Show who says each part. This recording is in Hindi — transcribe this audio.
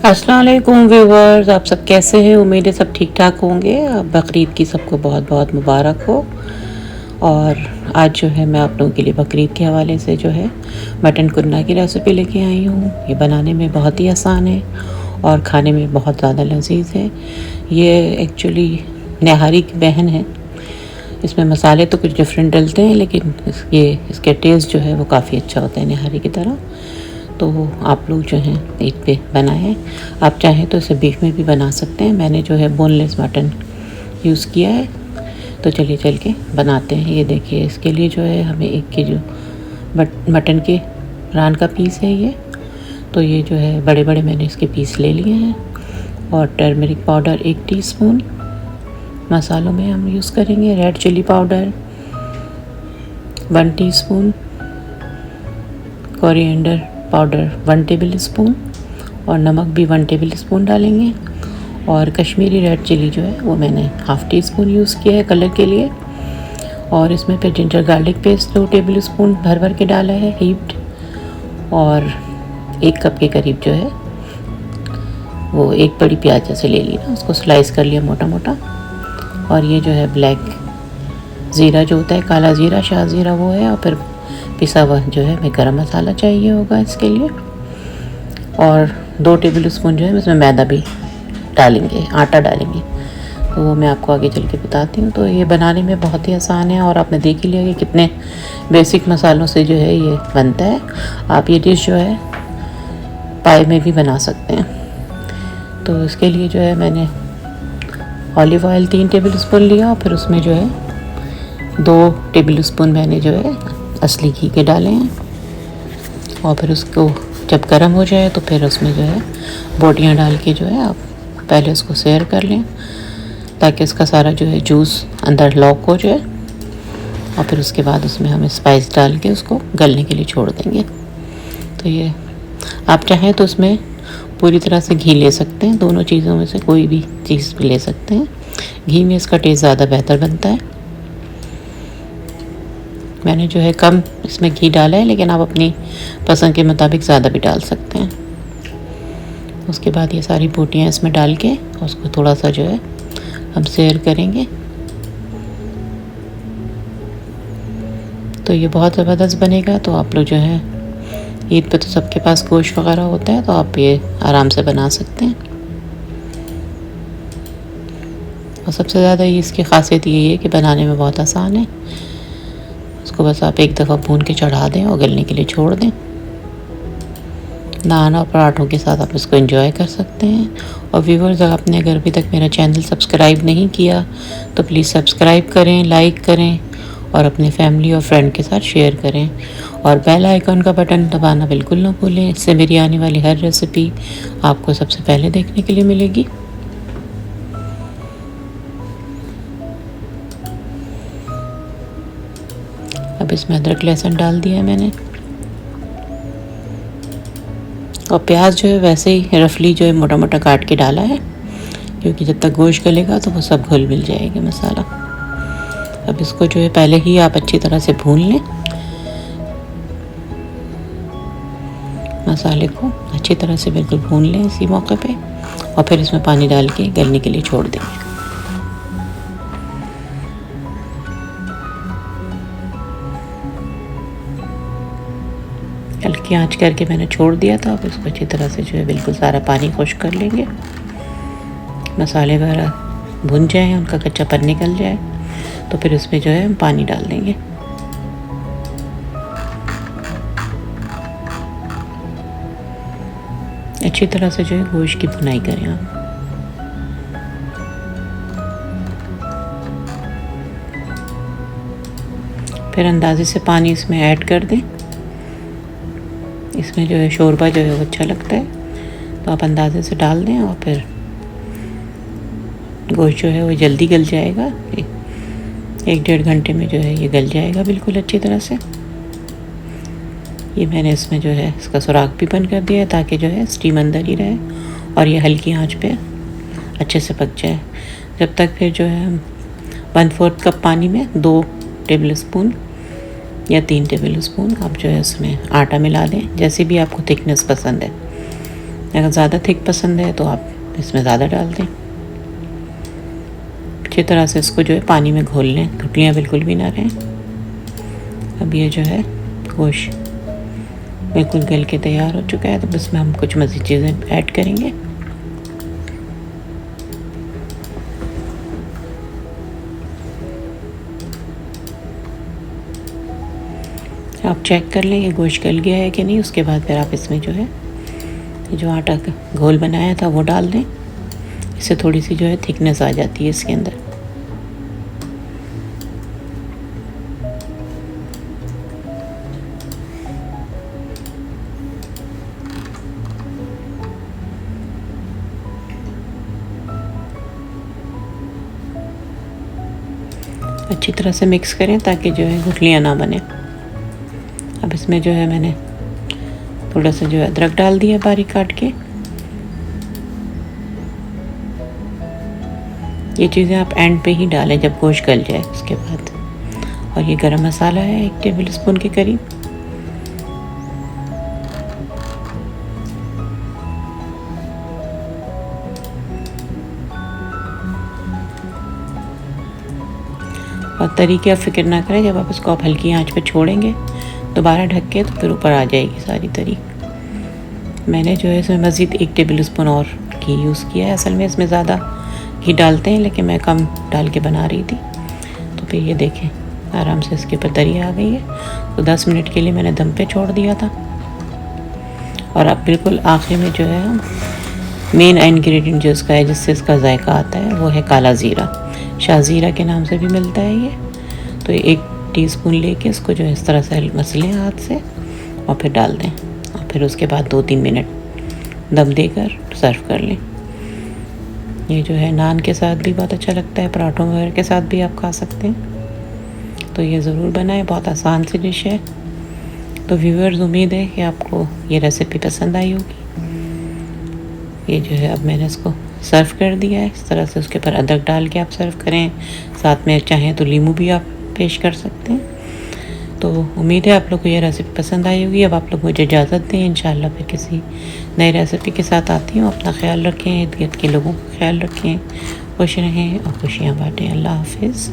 Speaker 1: अस्सलाम वालेकुम व्यूवर्स, आप सब कैसे हैं। उम्मीद है सब ठीक ठाक होंगे। बकरीद की सबको बहुत बहुत मुबारक हो। और आज जो है मैं आप लोगों के लिए बकरीद के हवाले से जो है मटन कुन्ना की रेसिपी लेके आई हूँ। ये बनाने में बहुत ही आसान है और खाने में बहुत ज़्यादा लजीज है। ये एक्चुअली निहारी की बहन है। इसमें मसाले तो कुछ डिफरेंट डलते हैं, लेकिन इसके टेस्ट जो है वो काफ़ी अच्छा होता है निहारी की तरह। तो आप लोग जो हैं ईद पे बनाएं। आप चाहें तो इसे बीफ में भी बना सकते हैं। मैंने जो है बोनलेस मटन यूज़ किया है। तो चलिए चल के बनाते हैं। ये देखिए, इसके लिए जो है हमें 1 केजी मटन के रान का पीस है ये। तो ये जो है बड़े बड़े मैंने इसके पीस ले लिए हैं। और टर्मरिक पाउडर 1 टीस्पून। मसालों में हम यूज़ करेंगे red chilli powder 1 teaspoon, coriander powder 1 tablespoon और नमक भी 1 टेबल स्पून डालेंगे। और कश्मीरी रेड चिली जो है वो मैंने ½ टीस्पून यूज़ किया है कलर के लिए। और इसमें फिर ginger garlic paste 2 table spoon भर भर के डाला है हीप्ड। और 1 कप के करीब जो है वो 1 बड़ी प्याज जैसे ले ली ना, उसको स्लाइस कर लिया मोटा मोटा। और ये जो है ब्लैक ज़ीरा जो होता है, काला ज़ीरा, शाह ज़ीरा, वो है। और फिर पिसा हुआ जो है हमें गरम मसाला चाहिए होगा इसके लिए। और 2 टेबल स्पून जो है इसमें मैदा भी डालेंगे, आटा डालेंगे। तो वो मैं आपको आगे चल के बताती हूँ। तो ये बनाने में बहुत ही आसान है और आपने देख ही लिया कि कितने बेसिक मसालों से जो है ये बनता है। आप ये डिश जो है पाए में भी बना सकते हैं। तो इसके लिए जो है मैंने ऑलिव ऑयल 3 टेबल स्पून लिया और फिर उसमें जो है 2 टेबल स्पून मैंने जो है असली घी के डाले हैं। और फिर उसको जब गर्म हो जाए तो फिर उसमें जो है बोटियाँ डाल के जो है आप पहले उसको सेयर कर लें, ताकि उसका सारा जो है जूस अंदर लॉक हो जाए। और फिर उसके बाद उसमें हम स्पाइस डाल के उसको गलने के लिए छोड़ देंगे। तो ये आप चाहें तो उसमें पूरी तरह से घी ले सकते हैं, दोनों चीज़ों में से कोई भी चीज़ भी ले सकते हैं। घी में इसका टेस्ट ज़्यादा बेहतर बनता है। मैंने जो है कम इसमें घी डाला है, लेकिन आप अपनी पसंद के मुताबिक ज़्यादा भी डाल सकते हैं। उसके बाद ये सारी बोटियाँ इसमें डाल के उसको थोड़ा सा जो है हम सेयर करेंगे। तो ये बहुत ज़बरदस्त बनेगा। तो आप लोग जो है ईद पे तो सबके पास गोश्त वगैरह होता है, तो आप ये आराम से बना सकते हैं। और सबसे ज़्यादा ये इसकी खासियत यही है कि बनाने में बहुत आसान है। उसको बस आप एक दफ़ा भून के चढ़ा दें और गलने के लिए छोड़ दें। नान और पराठों के साथ आप इसको एंजॉय कर सकते हैं। और व्यूवर्स, अगर आपने अगर अभी तक मेरा चैनल सब्सक्राइब नहीं किया तो प्लीज़ सब्सक्राइब करें, लाइक करें और अपने फैमिली और फ्रेंड के साथ शेयर करें। और बेल आइकन का बटन दबाना बिल्कुल ना भूलें। इससे मेरी आने वाली हर रेसिपी आपको सबसे पहले देखने के लिए मिलेगी। अब इसमें अदरक लहसुन डाल दिया है मैंने। और प्याज जो है वैसे ही रफली जो है मोटा मोटा काट के डाला है, क्योंकि जब तक गोश्त गलेगा तो वो सब घुल मिल जाएगा मसाला। अब इसको जो है पहले ही आप अच्छी तरह से भून लें, मसाले को अच्छी तरह से बिल्कुल भून लें इसी मौके पे। और फिर इसमें पानी डाल के गलने के लिए छोड़ देंगे। हल्की आंच करके मैंने छोड़ दिया था। अब इसको अच्छी तरह से जो है बिल्कुल सारा पानी खुश्क कर लेंगे। मसाले वगैरह भुन जाएँ, उनका कच्चापन निकल जाए, तो फिर इसमें जो है हम पानी डाल देंगे। अच्छी तरह से जो है गोश्त की भुनाई करें आप। फिर अंदाजे से पानी इसमें ऐड कर दें। इसमें जो है शोरबा जो है वो अच्छा लगता है, तो आप अंदाजे से डाल दें। और फिर गोश्त जो है वो जल्दी गल जाएगा। 1-1.5 घंटे में जो है ये गल जाएगा बिल्कुल अच्छी तरह से। ये मैंने इसमें जो है इसका सुराख भी बंद कर दिया है, ताकि जो है स्टीम अंदर ही रहे और ये हल्की आंच पे अच्छे से पक जाए। जब तक फिर जो है 1/4 कप पानी में 2 टेबल स्पून या 3 टेबल स्पून आप जो है उसमें आटा मिला दें, जैसे भी आपको थिकनेस पसंद है। अगर ज़्यादा थिक पसंद है तो आप इसमें ज़्यादा डाल दें। अच्छी तरह से इसको जो है पानी में घोल लें, गुठलियाँ बिल्कुल भी ना रहें। अब ये जो है गोश्त बिल्कुल गल के तैयार हो चुका है, तो इसमें हम कुछ मज़ीद चीज़ें ऐड करेंगे। आप चेक कर लें ये गोश्त गल गया है कि नहीं। उसके बाद फिर आप इसमें जो है जो आटा का घोल बनाया था वो डाल दें। इससे थोड़ी सी जो है थिकनेस आ जाती है इसके अंदर। अच्छी तरह से मिक्स करें ताकि जो है गुठलियाँ ना बने। अब इसमें जो है मैंने थोड़ा सा जो है अदरक डाल दिया बारीक काट के। ये चीज़ें आप एंड पे ही डालें जब गोश्त गल जाए उसके बाद। और ये गरम मसाला है 1 टेबल स्पून के करीब। और तरीके आप फिक्र ना करें, जब आप इसको आप हल्की आंच पे छोड़ेंगे दोबारा ढक के तो फिर ऊपर आ जाएगी सारी तरी। मैंने जो है इसमें मज़ीद 1 टेबल स्पून और घी यूज़ किया है। असल में इसमें ज़्यादा घी डालते हैं लेकिन मैं कम डाल के बना रही थी। तो फिर ये देखें आराम से इसके ऊपर तरी आ गई है। तो 10 मिनट के लिए मैंने दम पे छोड़ दिया था। और अब बिल्कुल आखिर में जो है मेन इंग्रेडिएंट जो इसका है जिससे इसका जायका आता है वो है काला ज़ीरा। शाहज़ीरा के नाम से भी मिलता है ये। तो 1 टीस्पून लेके इसको जो है इस तरह से मसलें हाथ से और फिर डाल दें। और फिर उसके बाद 2-3 मिनट दम देकर सर्व कर लें। ये जो है नान के साथ भी बहुत अच्छा लगता है, पराठों वगैरह के साथ भी आप खा सकते हैं। तो ये ज़रूर बनाएं, बहुत आसान सी डिश है। तो व्यूअर्स, उम्मीद है कि आपको ये रेसिपी पसंद आई होगी। ये जो है अब मैंने इसको सर्व कर दिया है इस तरह से। उसके ऊपर अदरक डाल के आप सर्व करें, साथ में चाहें तो नींबू भी आप पेश कर सकते हैं। तो उम्मीद है आप लोग को ये रेसिपी पसंद आई होगी। अब आप लोग मुझे इजाज़त दें, इंशाल्लाह फिर किसी नई रेसिपी के साथ आती हूँ। अपना ख्याल रखें, इर्द गिर्द के लोगों का ख्याल रखें, खुश रहें और खुशियाँ बाँटें। अल्लाह हाफिज़।